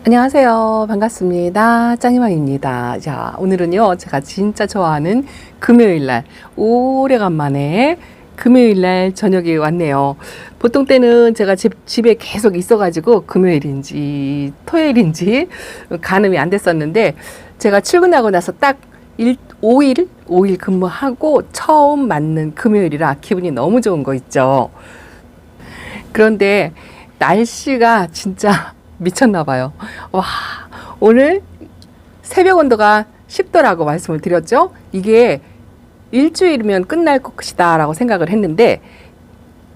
안녕하세요. 반갑습니다. 짱이맘입니다. 자, 오늘은요, 제가 진짜 좋아하는 금요일날, 오래간만에 금요일날 저녁에 왔네요. 보통 때는 제가 집에 계속 있어가지고 금요일인지 토요일인지 가늠이 안 됐었는데, 제가 출근하고 나서 딱 5일 근무하고 처음 맞는 금요일이라 기분이 너무 좋은 거 있죠. 그런데 날씨가 진짜 미쳤나 봐요. 와, 오늘 새벽 온도가 10도라고 말씀을 드렸죠. 이게 일주일이면 끝날 것이다 라고 생각을 했는데,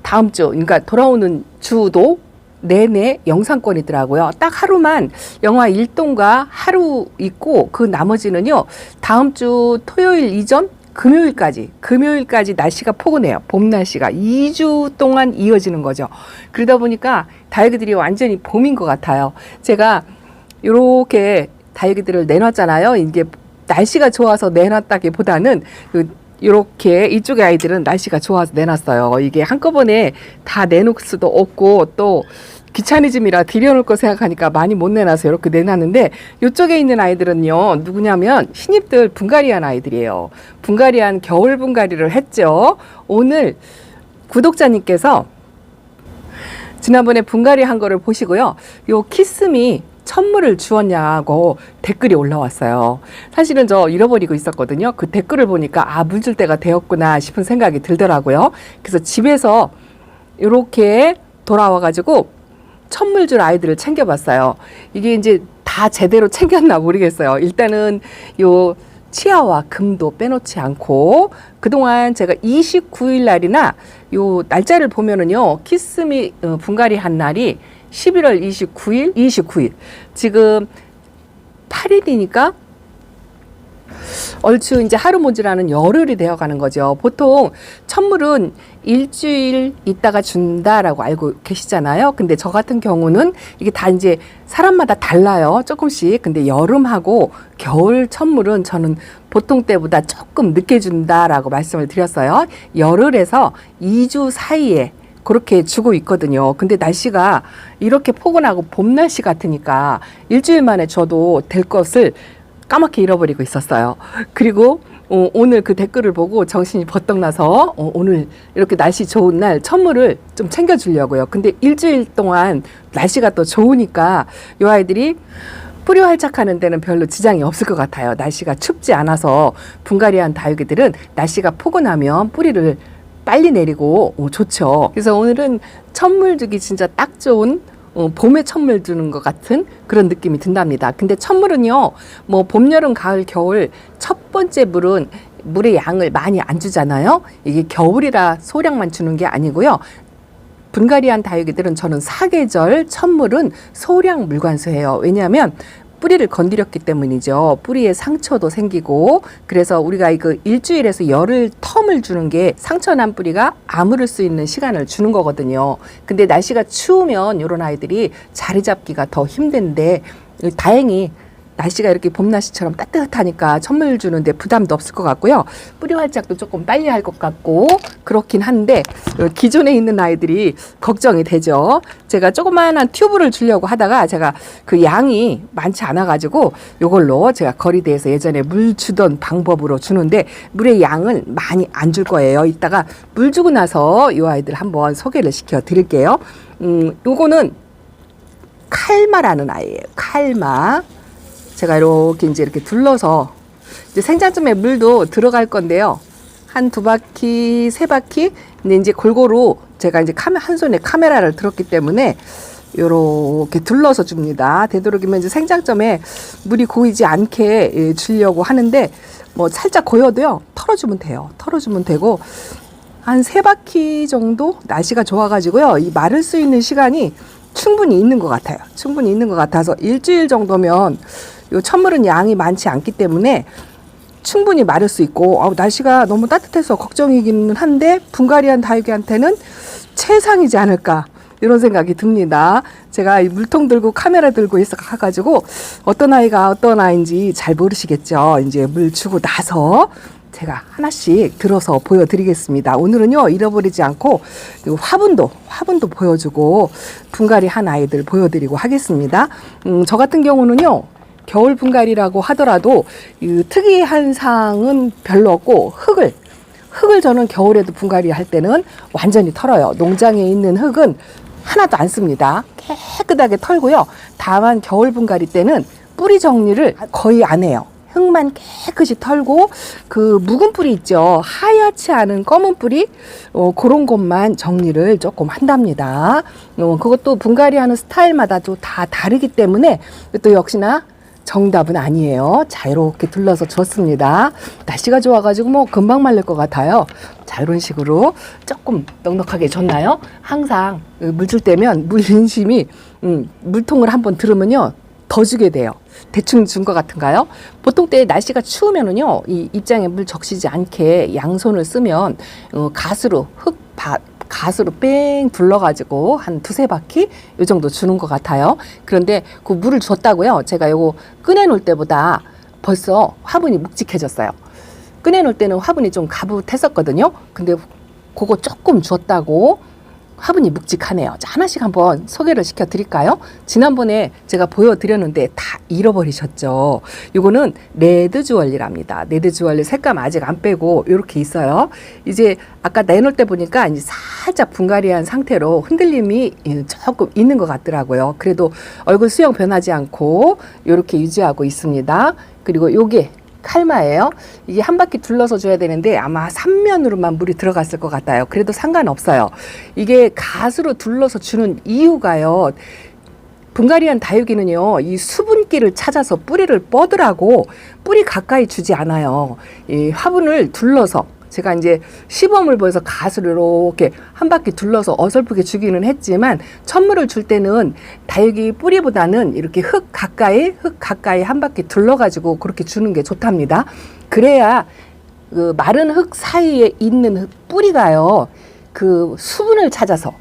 다음 주, 그러니까 돌아오는 주도 내내 영상권이더라고요. 딱 하루만 영하 1도인가 하루 있고, 그 나머지는요, 다음 주 토요일 이전 금요일까지 날씨가 포근해요. 봄 날씨가 2주 동안 이어지는 거죠. 그러다 보니까 다육이들이 완전히 봄인 것 같아요. 제가 이렇게 다육이들을 내놨잖아요. 이게 날씨가 좋아서 내놨다기보다는 이렇게 이쪽의 아이들은 날씨가 좋아서 내놨어요. 이게 한꺼번에 다 내놓을 수도 없고 또 귀차니즘이라 들여놓을 거 생각하니까 많이 못 내놔서 이렇게 내놨는데, 이쪽에 있는 아이들은요, 누구냐면 신입들 분갈이한 아이들이에요. 분갈이한 겨울 분갈이를 했죠. 오늘 구독자님께서 지난번에 분갈이 한 거를 보시고요, 요 키스미 천물을 주었냐고 댓글이 올라왔어요. 사실은 저 잃어버리고 있었거든요. 그 댓글을 보니까 물 줄 때가 되었구나 싶은 생각이 들더라고요. 그래서 집에서 이렇게 돌아와가지고 천물 줄 아이들을 챙겨봤어요. 이게 이제 다 제대로 챙겼나 모르겠어요. 일단은 요 치아와 금도 빼놓지 않고, 그동안 제가 29일 날이나 요 날짜를 보면은요, 키스미 분갈이 한 날이 11월 29일. 지금 8일이니까 얼추 이제 하루 모자라는 열흘이 되어 가는 거죠. 보통 천물은 일주일 있다가 준다라고 알고 계시잖아요. 근데 저 같은 경우는 이게 다 이제 사람마다 달라요. 조금씩. 근데 여름하고 겨울 천물은 저는 보통 때보다 조금 늦게 준다라고 말씀을 드렸어요. 열흘에서 2주 사이에 그렇게 주고 있거든요. 근데 날씨가 이렇게 포근하고 봄 날씨 같으니까 일주일 만에 줘도 될 것을 까맣게 잃어버리고 있었어요. 그리고 오늘 그 댓글을 보고 정신이 버떡 나서 오늘 이렇게 날씨 좋은 날 천물을 좀 챙겨주려고요. 근데 일주일 동안 날씨가 또 좋으니까 이 아이들이 뿌리 활착하는 데는 별로 지장이 없을 것 같아요. 날씨가 춥지 않아서 분갈이한 다육이들은 날씨가 포근하면 뿌리를 빨리 내리고 좋죠. 그래서 오늘은 천물 주기 진짜 딱 좋은 봄에 천물 주는 것 같은 그런 느낌이 든답니다. 근데 천물은요, 뭐 봄, 여름, 가을, 겨울 첫 번째 물은 물의 양을 많이 안 주잖아요. 이게 겨울이라 소량만 주는 게 아니고요. 분갈이한 다육이들은 저는 사계절 천물은 소량 물관수해요. 왜냐하면 뿌리를 건드렸기 때문이죠. 뿌리에 상처도 생기고, 그래서 우리가 그 일주일에서 열흘 텀을 주는 게 상처난 뿌리가 아무를 수 있는 시간을 주는 거거든요. 근데 날씨가 추우면 이런 아이들이 자리 잡기가 더 힘든데, 다행히 날씨가 이렇게 봄 날씨처럼 따뜻하니까 천물 주는데 부담도 없을 것 같고요. 뿌리 활착도 조금 빨리 할 것 같고 그렇긴 한데, 기존에 있는 아이들이 걱정이 되죠. 제가 조그마한 튜브를 주려고 하다가 제가 그 양이 많지 않아 가지고 이걸로 제가 거리대에서 예전에 물 주던 방법으로 주는데, 물의 양을 많이 안 줄 거예요. 이따가 물 주고 나서 이 아이들 한번 소개를 시켜 드릴게요. 요거는 칼마라는 아이예요. 칼마. 제가 이렇게 둘러서 이제 생장점에 물도 들어갈 건데요. 한 2바퀴, 3바퀴. 근데 이제 골고루 제가 이제 한 손에 카메라를 들었기 때문에 이렇게 둘러서 줍니다. 되도록이면 이제 생장점에 물이 고이지 않게 주려고 하는데, 뭐 살짝 고여도요, 털어주면 돼요. 털어주면 되고, 한 3바퀴 정도 날씨가 좋아가지고요, 이 마를 수 있는 시간이 충분히 있는 것 같아요. 충분히 있는 것 같아서 일주일 정도면 요 천물은 양이 많지 않기 때문에 충분히 마를 수 있고, 날씨가 너무 따뜻해서 걱정이기는 한데 분갈이한 다육이한테는 최상이지 않을까 이런 생각이 듭니다. 제가 이 물통 들고 카메라 들고 있어가지고 어떤 아이가 어떤 아이인지 잘 모르시겠죠. 이제 물 주고 나서 제가 하나씩 들어서 보여드리겠습니다. 오늘은요, 잃어버리지 않고 화분도 보여주고 분갈이 한 아이들 보여드리고 하겠습니다. 저 같은 경우는요, 겨울 분갈이라고 하더라도 이 특이한 상은 별로 없고 흙을 저는 겨울에도 분갈이 할 때는 완전히 털어요. 농장에 있는 흙은 하나도 안 씁니다. 깨끗하게 털고요. 다만 겨울 분갈이 때는 뿌리 정리를 거의 안 해요. 흙만 깨끗이 털고 그 묵은 뿌리 있죠. 하얗지 않은 검은 뿌리 그런 것만 정리를 조금 한답니다. 그것도 분갈이 하는 스타일마다 또 다 다르기 때문에 또 역시나 정답은 아니에요. 자, 이렇게 둘러서 줬습니다. 날씨가 좋아가지고 뭐 금방 말릴 것 같아요. 자, 이런 식으로 조금 넉넉하게 줬나요? 항상 물 줄 때면 물 인심이 물통을 한번 들으면요 더 주게 돼요. 대충 준 것 같은가요? 보통 때 날씨가 추우면은요 이 입장에 물 적시지 않게 양손을 쓰면 가스로 가스로 뺑 둘러가지고 한 두세 바퀴 이 정도 주는 것 같아요. 그런데 그 물을 줬다고요. 제가 요거 꺼내놓을 때보다 벌써 화분이 묵직해졌어요. 꺼내놓을 때는 화분이 좀 가붓했었거든요. 근데 그거 조금 줬다고 화분이 묵직하네요. 자, 하나씩 한번 소개를 시켜드릴까요? 지난번에 제가 보여드렸는데 다 잃어버리셨죠. 이거는 레드 주얼리랍니다. 레드 주얼리 색감 아직 안 빼고 이렇게 있어요. 이제 아까 내놓을 때 보니까 이제 살짝 분갈이한 상태로 흔들림이 조금 있는 것 같더라고요. 그래도 얼굴 수영 변하지 않고 이렇게 유지하고 있습니다. 그리고 요게 칼마예요. 이게 한 바퀴 둘러서 줘야 되는데 아마 3면으로만 물이 들어갔을 것 같아요. 그래도 상관없어요. 이게 가스로 둘러서 주는 이유가요. 분갈이한 다육이는요, 이 수분기를 찾아서 뿌리를 뻗으라고 뿌리 가까이 주지 않아요. 이 화분을 둘러서 제가 이제 시범을 보여서 가스를 이렇게 한 바퀴 둘러서 어설프게 주기는 했지만 천물을 줄 때는 다육이 뿌리보다는 이렇게 흙 가까이 한 바퀴 둘러가지고 그렇게 주는 게 좋답니다. 그래야 그 마른 흙 사이에 있는 뿌리가요, 그 수분을 찾아서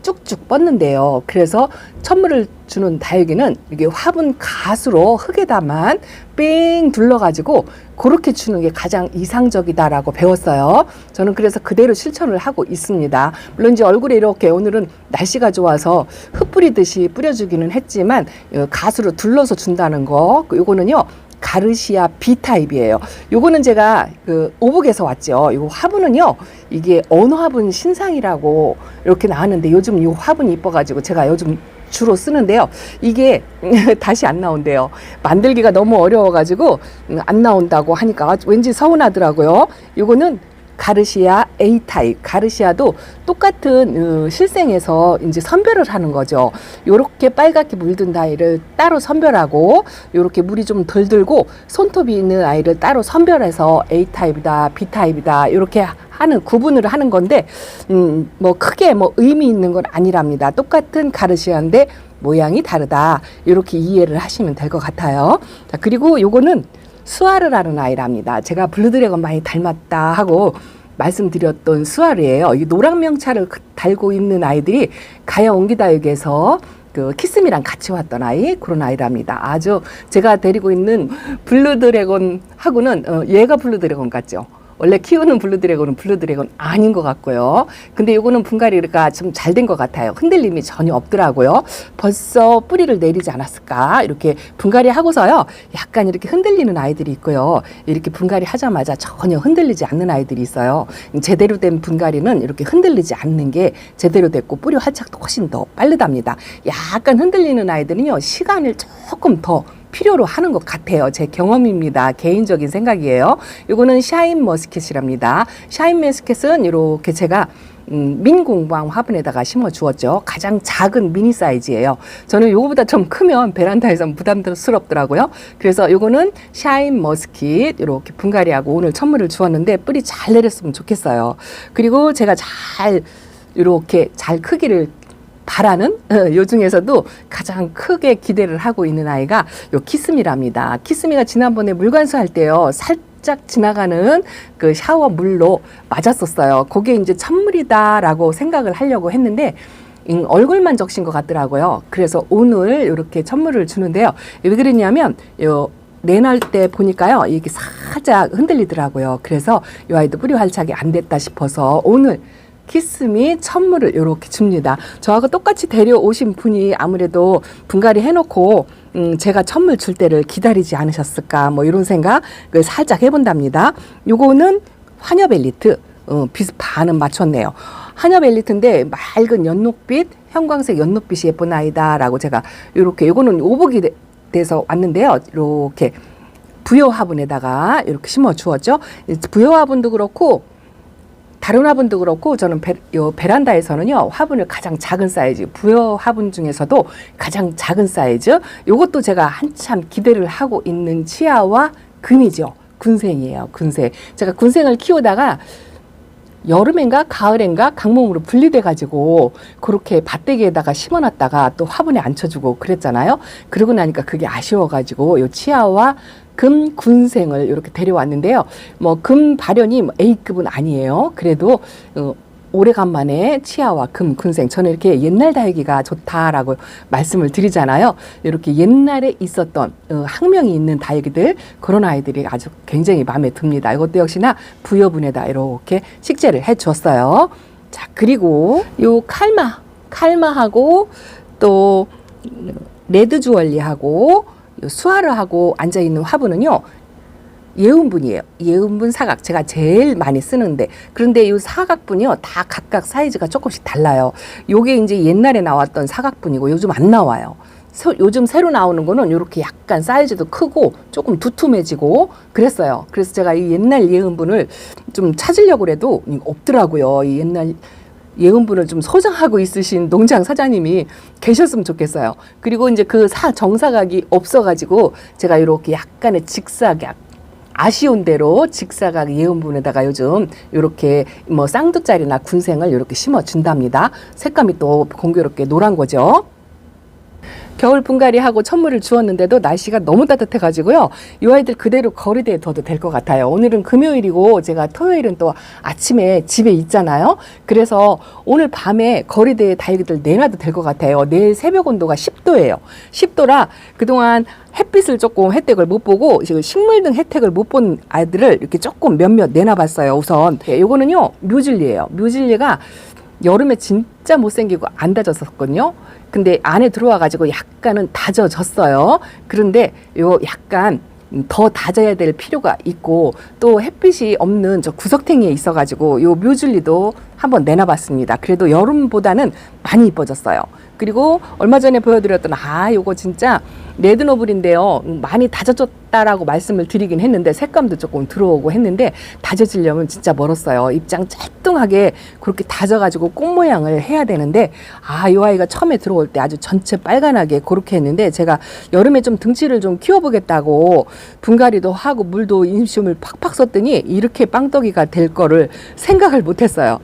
쭉쭉 뻗는데요. 그래서 천물을 주는 다육이는 이게 화분 가수로 흙에다만 뺑 둘러가지고 그렇게 주는 게 가장 이상적이다라고 배웠어요. 저는 그래서 그대로 실천을 하고 있습니다. 물론 이제 얼굴에 이렇게 오늘은 날씨가 좋아서 흙 뿌리듯이 뿌려주기는 했지만 가수로 둘러서 준다는 거, 요거는요 가르시아 B타입이에요. 요거는 제가 그 오북에서 왔죠. 요 화분은요, 이게 언어 화분 신상이라고 이렇게 나왔는데 요즘 이 화분이 이뻐가지고 제가 요즘 주로 쓰는데요. 이게 다시 안 나온대요. 만들기가 너무 어려워가지고 안 나온다고 하니까 왠지 서운하더라고요. 요거는 가르시아 A타입. 가르시아도 똑같은 실생에서 이제 선별을 하는 거죠. 요렇게 빨갛게 물든 아이를 따로 선별하고, 요렇게 물이 좀 덜 들고 손톱이 있는 아이를 따로 선별해서 A타입이다, B타입이다, 요렇게 하는 구분을 하는 건데, 뭐 크게 뭐 의미 있는 건 아니랍니다. 똑같은 가르시아인데 모양이 다르다. 요렇게 이해를 하시면 될 것 같아요. 자, 그리고 요거는 수아르라는 아이랍니다. 제가 블루드래곤 많이 닮았다 하고 말씀드렸던 수아르예요. 이 노랑 명찰을 달고 있는 아이들이 가야 옹기다육에서 그 키스미랑 같이 왔던 아이, 그런 아이랍니다. 아주 제가 데리고 있는 블루드래곤 하고는 얘가 블루드래곤 같죠. 원래 키우는 블루드래곤은 블루드래곤 아닌 것 같고요. 근데 이거는 분갈이가 좀 잘 된 것 같아요. 흔들림이 전혀 없더라고요. 벌써 뿌리를 내리지 않았을까. 이렇게 분갈이 하고서요, 약간 이렇게 흔들리는 아이들이 있고요. 이렇게 분갈이 하자마자 전혀 흔들리지 않는 아이들이 있어요. 제대로 된 분갈이는 이렇게 흔들리지 않는 게 제대로 됐고 뿌리 활착도 훨씬 더 빠르답니다. 약간 흔들리는 아이들은요, 시간을 조금 더 필요로 하는 것 같아요. 제 경험입니다. 개인적인 생각이에요. 이거는 샤인 머스켓이랍니다. 샤인 머스켓은 이렇게 제가 민공방 화분에다가 심어 주었죠. 가장 작은 미니 사이즈예요. 저는 요거보다 좀 크면 베란다에서 부담스럽더라고요. 그래서 요거는 샤인 머스킷 이렇게 분갈이하고 오늘 천물을 주었는데 뿌리 잘 내렸으면 좋겠어요. 그리고 제가 이렇게 잘 크기를 바라는 요 중에서도 가장 크게 기대를 하고 있는 아이가 요 키스미랍니다. 키스미가 지난번에 물관수 할 때요, 살짝 지나가는 그 샤워 물로 맞았었어요. 그게 이제 천물이다라고 생각을 하려고 했는데 얼굴만 적신 것 같더라고요. 그래서 오늘 이렇게 천물을 주는데요. 왜 그랬냐면 요 내놓을 때 보니까요, 이게 살짝 흔들리더라고요. 그래서 이 아이도 뿌리 활착이 안 됐다 싶어서 오늘 키스미 천물을 이렇게 줍니다. 저하고 똑같이 데려오신 분이 아무래도 분갈이 해놓고 제가 천물 줄 때를 기다리지 않으셨을까 뭐 이런 생각을 살짝 해본답니다. 요거는 화녀벨리트 반은 맞췄네요. 화녀벨리트인데 맑은 연녹빛, 형광색 연녹빛이 예쁜 아이다라고 제가 이렇게 요거는 오복이 돼서 왔는데요. 이렇게 부여 화분에다가 이렇게 심어 주었죠. 부여 화분도 그렇고 다른 화분도 그렇고 저는 베란다에서는요 화분을 가장 작은 사이즈, 부여 화분 중에서도 가장 작은 사이즈, 요것도 제가 한참 기대를 하고 있는 치아와 금이죠. 군생이에요. 군생. 제가 군생을 키우다가 여름엔가 가을엔가 강몸으로 분리돼 가지고 그렇게 밭대기에다가 심어놨다가 또 화분에 앉혀주고 그랬잖아요. 그러고 나니까 그게 아쉬워 가지고 요 치아와 금 군생을 이렇게 데려왔는데요. 뭐 금 발현이 A급은 아니에요. 그래도 오래간만에 치아와 금 군생, 저는 이렇게 옛날 다육이가 좋다라고 말씀을 드리잖아요. 이렇게 옛날에 있었던 학명이 있는 다육이들, 그런 아이들이 아주 굉장히 마음에 듭니다. 이것도 역시나 부여분에다 이렇게 식재를 해줬어요. 자, 그리고 요 칼마하고 또 레드 주얼리하고 수아르하고 앉아있는 화분은요, 예운분이에요. 예운분 사각, 제가 제일 많이 쓰는데, 그런데 이 사각분이요 다 각각 사이즈가 조금씩 달라요. 요게 이제 옛날에 나왔던 사각분이고 요즘 안 나와요. 요즘 새로 나오는 거는 이렇게 약간 사이즈도 크고 조금 두툼해지고 그랬어요. 그래서 제가 이 옛날 예운분을 좀 찾으려고 해도 없더라고요. 이 옛날 예은분을 좀 소장하고 있으신 농장 사장님이 계셨으면 좋겠어요. 그리고 이제 그 정사각이 없어가지고 제가 이렇게 약간의 직사각, 아쉬운 대로 직사각 예은분에다가 요즘 이렇게 뭐 쌍두짜리나 군생을 이렇게 심어 준답니다. 색감이 또 공교롭게 노란 거죠. 겨울 분갈이하고 천물을 주었는데도 날씨가 너무 따뜻해가지고요. 이 아이들 그대로 거리대에 둬도 될 것 같아요. 오늘은 금요일이고 제가 토요일은 또 아침에 집에 있잖아요. 그래서 오늘 밤에 거리대에 다육이들 내놔도 될 것 같아요. 내일 새벽 온도가 10도예요. 10도라 그동안 햇빛을 조금 혜택을 못 보고 식물 등 혜택을 못 본 아이들을 이렇게 조금 몇몇 내놔봤어요. 우선 요거는요 뮤즐리예요. 뮤즐리가 여름에 진짜 못생기고 안 다졌었거든요. 근데 안에 들어와 가지고 약간은 다져졌어요. 그런데 요 약간 더 다져야 될 필요가 있고 또 햇빛이 없는 저 구석탱이에 있어 가지고 요 뮤즐리도 한번 내놔봤습니다. 그래도 여름보다는 많이 이뻐졌어요. 그리고 얼마 전에 보여드렸던 요거 진짜 레드노블인데요. 많이 다져졌다라고 말씀을 드리긴 했는데 색감도 조금 들어오고 했는데 다져지려면 진짜 멀었어요. 입장 짤뚱하게 그렇게 다져가지고 꽃 모양을 해야 되는데 이 아이가 처음에 들어올 때 아주 전체 빨간하게 그렇게 했는데 제가 여름에 좀 등치를 좀 키워보겠다고 분갈이도 하고 물도 인슘을 팍팍 썼더니 이렇게 빵떡이가 될 거를 생각을 못했어요.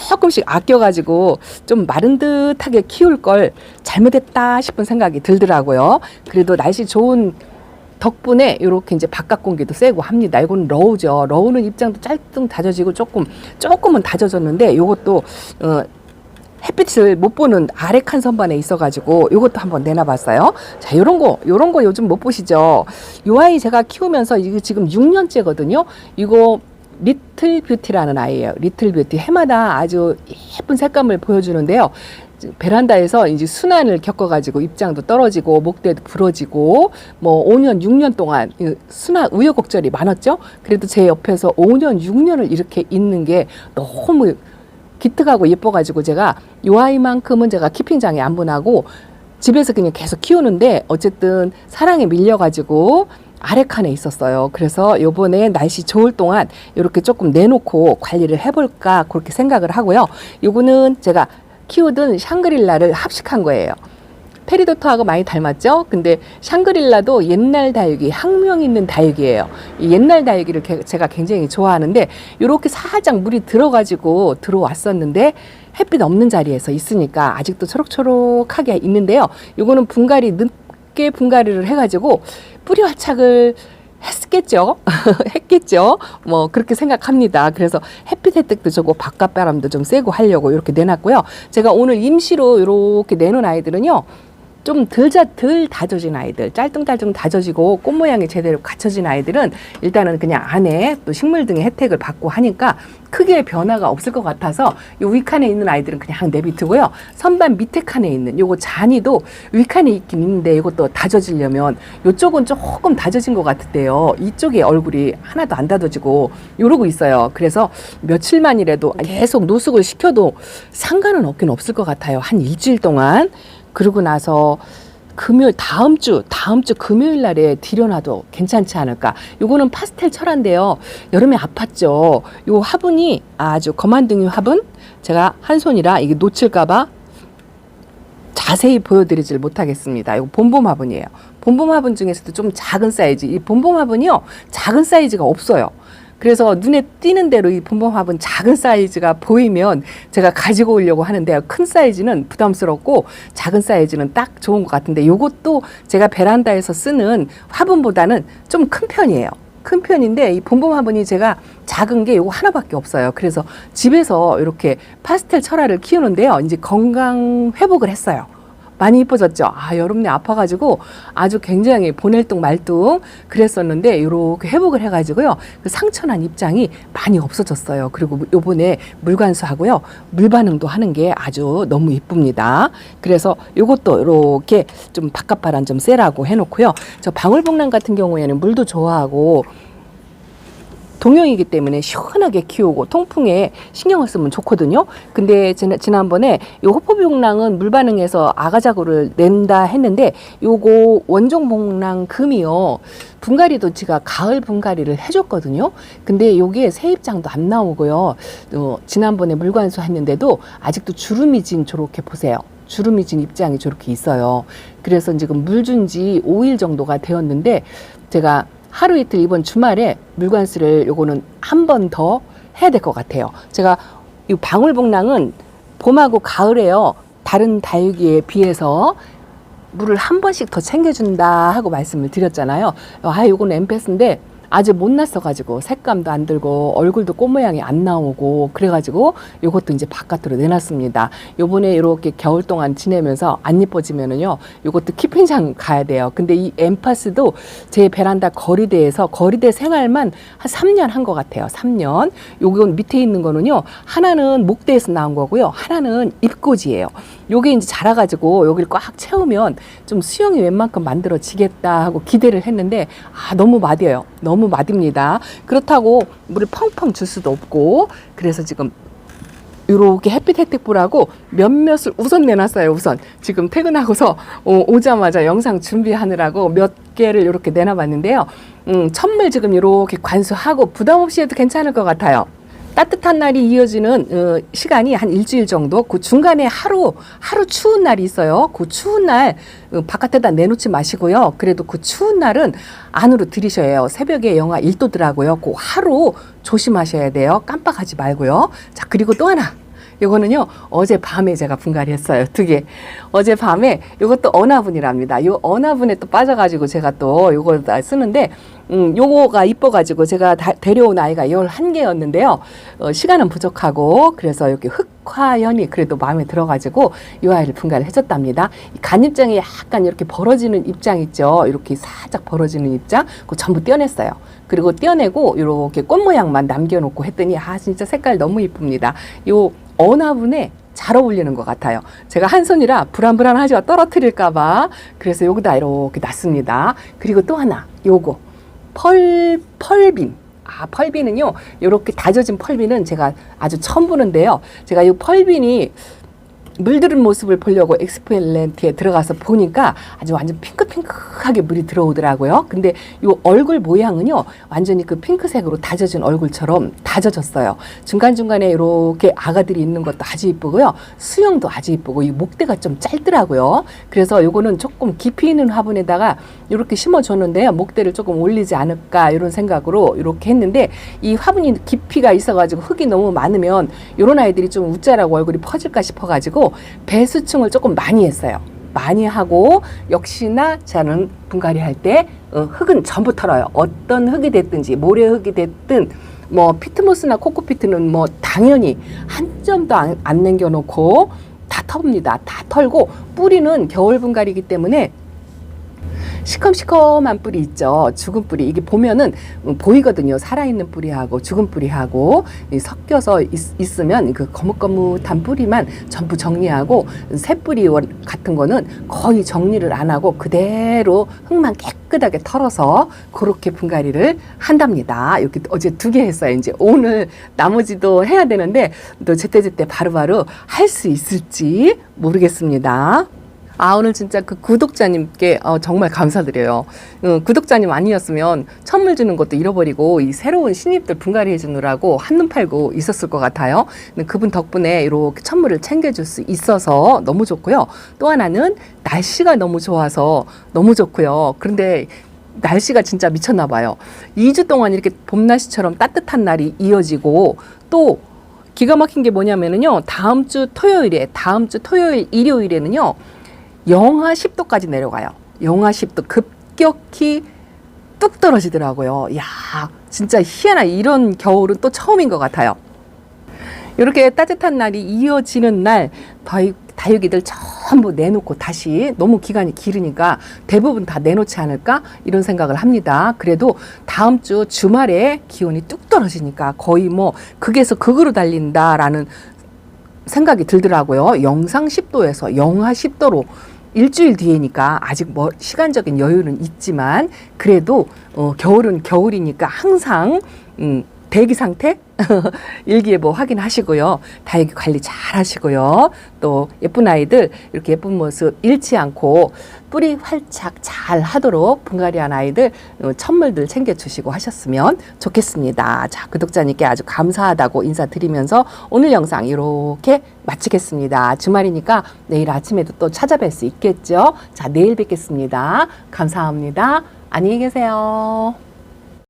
조금씩 아껴가지고 좀 마른 듯하게 키울 걸 잘못했다 싶은 생각이 들더라고요. 그래도 날씨 좋은 덕분에 이렇게 이제 바깥 공기도 쐬고 합니다. 이건 러우죠. 러우는 입장도 짤뚱 다져지고 조금은 다져졌는데 이것도 햇빛을 못 보는 아래 칸 선반에 있어가지고 이것도 한번 내놔봤어요. 자, 요런 거 요즘 못 보시죠? 요 아이 제가 키우면서 이게 지금 6년째거든요. 이거 리틀 뷰티라는 아이예요. 리틀 뷰티. 해마다 아주 예쁜 색감을 보여주는데요. 베란다에서 이제 순환을 겪어가지고 입장도 떨어지고 목대도 부러지고 뭐 5년 6년 동안 순환 우여곡절이 많았죠. 그래도 제 옆에서 5년 6년을 이렇게 있는 게 너무 기특하고 예뻐가지고 제가 이 아이만큼은 제가 키핑장에 안 보내고 집에서 그냥 계속 키우는데 어쨌든 사랑에 밀려가지고 아래 칸에 있었어요. 그래서 요번에 날씨 좋을 동안 이렇게 조금 내놓고 관리를 해볼까 그렇게 생각을 하고요. 요거는 제가 키우던 샹그릴라를 합식한 거예요. 페리도트하고 많이 닮았죠? 근데 샹그릴라도 옛날 다육이, 학명 있는 다육이에요. 이 옛날 다육이를 제가 굉장히 좋아하는데 이렇게 살짝 물이 들어가지고 들어왔었는데 햇빛 없는 자리에서 있으니까 아직도 초록초록하게 있는데요. 요거는 늦게 분갈이를 해가지고 뿌리 화착을 했겠죠. 뭐 그렇게 생각합니다. 그래서 햇빛 혜택도 주고 바깥바람도 좀 쐬고 하려고 이렇게 내놨고요. 제가 오늘 임시로 이렇게 내놓은 아이들은요. 좀 덜 다져진 아이들, 짤뚱짤뚱 다져지고 꽃 모양이 제대로 갖춰진 아이들은 일단은 그냥 안에 또 식물 등의 혜택을 받고 하니까 크게 변화가 없을 것 같아서 요 윗칸에 있는 아이들은 그냥 내비두고요. 선반 밑에 칸에 있는 요거 잔이도 윗칸에 있긴 있는데 이것도 다져지려면 요쪽은 조금 다져진 것 같은데요. 이쪽에 얼굴이 하나도 안 다져지고 이러고 있어요. 그래서 며칠만이라도 계속 노숙을 시켜도 상관은 없긴 없을 것 같아요. 한 일주일 동안. 그러고 나서 금요일 다음 주 금요일 날에 들여놔도 괜찮지 않을까. 요거는 파스텔 철화인데요. 여름에 아팠죠. 요 화분이 아주 거만둥이 화분. 제가 한 손이라 이게 놓칠까봐 자세히 보여드리질 못하겠습니다. 이거 봄봄 화분이에요. 봄봄 화분 중에서도 좀 작은 사이즈. 이 봄봄 화분이요, 작은 사이즈가 없어요. 그래서 눈에 띄는 대로 이 봄봄 화분 작은 사이즈가 보이면 제가 가지고 오려고 하는데요. 큰 사이즈는 부담스럽고 작은 사이즈는 딱 좋은 것 같은데 요것도 제가 베란다에서 쓰는 화분보다는 좀 큰 편이에요. 큰 편인데 이 봄봄 화분이 제가 작은 게 요거 하나밖에 없어요. 그래서 집에서 이렇게 파스텔 철화를 키우는데요. 이제 건강 회복을 했어요. 많이 이뻐졌죠. 여름 내 아파가지고 아주 굉장히 보낼뚱 말뚱 그랬었는데 이렇게 회복을 해가지고요. 그 상처난 입장이 많이 없어졌어요. 그리고 요번에 물관수하고요. 물 반응도 하는 게 아주 너무 이쁩니다. 그래서 요것도 이렇게 좀 바깥바람 좀 쐬라고 해놓고요. 저 방울복랑 같은 경우에는 물도 좋아하고 동용이기 때문에 시원하게 키우고 통풍에 신경을 쓰면 좋거든요. 근데 지난번에 요 호포복랑은 물 반응해서 아가자구를 낸다 했는데 요거 원종복랑 금이요. 분갈이도 제가 가을 분갈이를 해줬거든요. 근데 요게 새 입장도 안 나오고요. 지난번에 물관수 했는데도 아직도 주름이 진 저렇게 보세요. 주름이 진 입장이 저렇게 있어요. 그래서 지금 물 준 지 5일 정도가 되었는데 제가 하루 이틀 이번 주말에 물관수를 요거는 한 번 더 해야 될 것 같아요. 제가 이 방울복랑은 봄하고 가을에요. 다른 다육이에 비해서 물을 한 번씩 더 챙겨준다 하고 말씀을 드렸잖아요. 요거는 엠페스인데 아직 못 났어가지고 색감도 안 들고 얼굴도 꽃 모양이 안 나오고 그래가지고 요것도 이제 바깥으로 내놨습니다. 요번에 이렇게 겨울 동안 지내면서 안 이뻐지면은요 요것도 키핑장 가야 돼요. 근데 이 엠파스도 제 베란다 거리대에서 거리대 생활만 한 3년 한 것 같아요. 3년. 요건 밑에 있는 거는요 하나는 목대에서 나온 거고요 하나는 잎꽂이에요. 요게 이제 자라가지고 여기를 꽉 채우면 좀 수영이 웬만큼 만들어지겠다 하고 기대를 했는데 너무 마디예요. 너무 마디입니다. 그렇다고 물을 펑펑 줄 수도 없고 그래서 지금 요렇게 햇빛 혜택보라고 몇몇을 우선 내놨어요. 우선 지금 퇴근하고서 오자마자 영상 준비하느라고 몇 개를 이렇게 내놔봤는데요. 천물 지금 이렇게 관수하고 부담 없이 해도 괜찮을 것 같아요. 따뜻한 날이 이어지는 시간이 한 일주일 정도. 그 중간에 하루 추운 날이 있어요. 그 추운 날 바깥에다 내놓지 마시고요. 그래도 그 추운 날은 안으로 들이셔야 해요. 새벽에 영하 1도더라고요. 그 하루 조심하셔야 돼요. 깜빡하지 말고요. 자, 그리고 또 하나. 요거는요 어젯밤에 제가 분갈이했어요. 2개. 어젯밤에 요것도 언화분이랍니다. 요 언화분에 또 빠져가지고 제가 또 요걸 다 쓰는데 요거가 이뻐가지고 제가 데려온 아이가 11개였는데요. 시간은 부족하고 그래서 이렇게 흑화연이 그래도 마음에 들어가지고 이 아이를 분갈이를 해줬답니다. 간입장이 약간 이렇게 벌어지는 입장 있죠. 이렇게 살짝 벌어지는 입장 그거 전부 떼어냈어요. 그리고 떼어내고 이렇게 꽃 모양만 남겨놓고 했더니 진짜 색깔 너무 이쁩니다. 요 언화분에 잘 어울리는 것 같아요. 제가 한 손이라 불안불안하죠. 떨어뜨릴까봐. 그래서 여기다 이렇게 놨습니다. 그리고 또 하나 요거 펄빈. 펄빈은요 이렇게 다져진 펄빈은 제가 아주 처음 보는데요. 제가 이 펄빈이 물들은 모습을 보려고 엑스펠렌트에 들어가서 보니까 아주 완전 핑크핑크하게 물이 들어오더라고요. 근데 이 얼굴 모양은요 완전히 그 핑크색으로 다져진 얼굴처럼 다져졌어요. 중간중간에 이렇게 아가들이 있는 것도 아주 이쁘고요. 수영도 아주 이쁘고 이 목대가 좀 짧더라고요. 그래서 요거는 조금 깊이 있는 화분에다가 이렇게 심어줬는데요. 목대를 조금 올리지 않을까 이런 생각으로 이렇게 했는데 이 화분이 깊이가 있어가지고 흙이 너무 많으면 이런 아이들이 좀 웃자라고 얼굴이 퍼질까 싶어가지고 배수층을 조금 많이 했어요. 많이 하고 역시나 저는 분갈이 할 때 흙은 전부 털어요. 어떤 흙이 됐든지 모래흙이 됐든 뭐 피트모스나 코코피트는 뭐 당연히 한 점도 안 남겨놓고 다 텁니다. 다 털고 뿌리는 겨울 분갈이기 때문에 시커먼 뿌리 있죠. 죽은 뿌리. 이게 보면은 보이거든요. 살아있는 뿌리하고 죽은 뿌리하고 섞여서 있으면 그 거뭇거뭇한 뿌리만 전부 정리하고 새 뿌리 같은 거는 거의 정리를 안 하고 그대로 흙만 깨끗하게 털어서 그렇게 분갈이를 한답니다. 이렇게 어제 2개 했어요. 이제 오늘 나머지도 해야 되는데 또 제때제때 바로바로 할 수 있을지 모르겠습니다. 오늘 진짜 그 구독자님께 정말 감사드려요. 구독자님 아니었으면 천물 주는 것도 잃어버리고 이 새로운 신입들 분갈이 해주느라고 한눈 팔고 있었을 것 같아요. 근데 그분 덕분에 이렇게 천물을 챙겨줄 수 있어서 너무 좋고요. 또 하나는 날씨가 너무 좋아서 너무 좋고요. 그런데 날씨가 진짜 미쳤나 봐요. 2주 동안 이렇게 봄 날씨처럼 따뜻한 날이 이어지고 또 기가 막힌 게 뭐냐면요. 다음 주 토요일, 일요일에는요. 영하 10도까지 내려가요. 영하 10도 급격히 뚝 떨어지더라고요. 야, 진짜 희한한 이런 겨울은 또 처음인 것 같아요. 이렇게 따뜻한 날이 이어지는 날 다육이들 전부 내놓고 다시 너무 기간이 길으니까 대부분 다 내놓지 않을까 이런 생각을 합니다. 그래도 다음 주 주말에 기온이 뚝 떨어지니까 거의 뭐 극에서 극으로 달린다라는 생각이 들더라고요. 영상 10도에서 영하 10도로 일주일 뒤에니까 아직 뭐 시간적인 여유는 있지만 그래도 겨울은 겨울이니까 항상 대기 상태 일기예보 확인하시고요. 다육이 관리 잘 하시고요. 또 예쁜 아이들 이렇게 예쁜 모습 잃지 않고 뿌리 활착 잘 하도록 분갈이한 아이들 천물들 챙겨주시고 하셨으면 좋겠습니다. 자, 구독자님께 아주 감사하다고 인사드리면서 오늘 영상 이렇게 마치겠습니다. 주말이니까 내일 아침에도 또 찾아뵐 수 있겠죠. 자, 내일 뵙겠습니다. 감사합니다. 안녕히 계세요.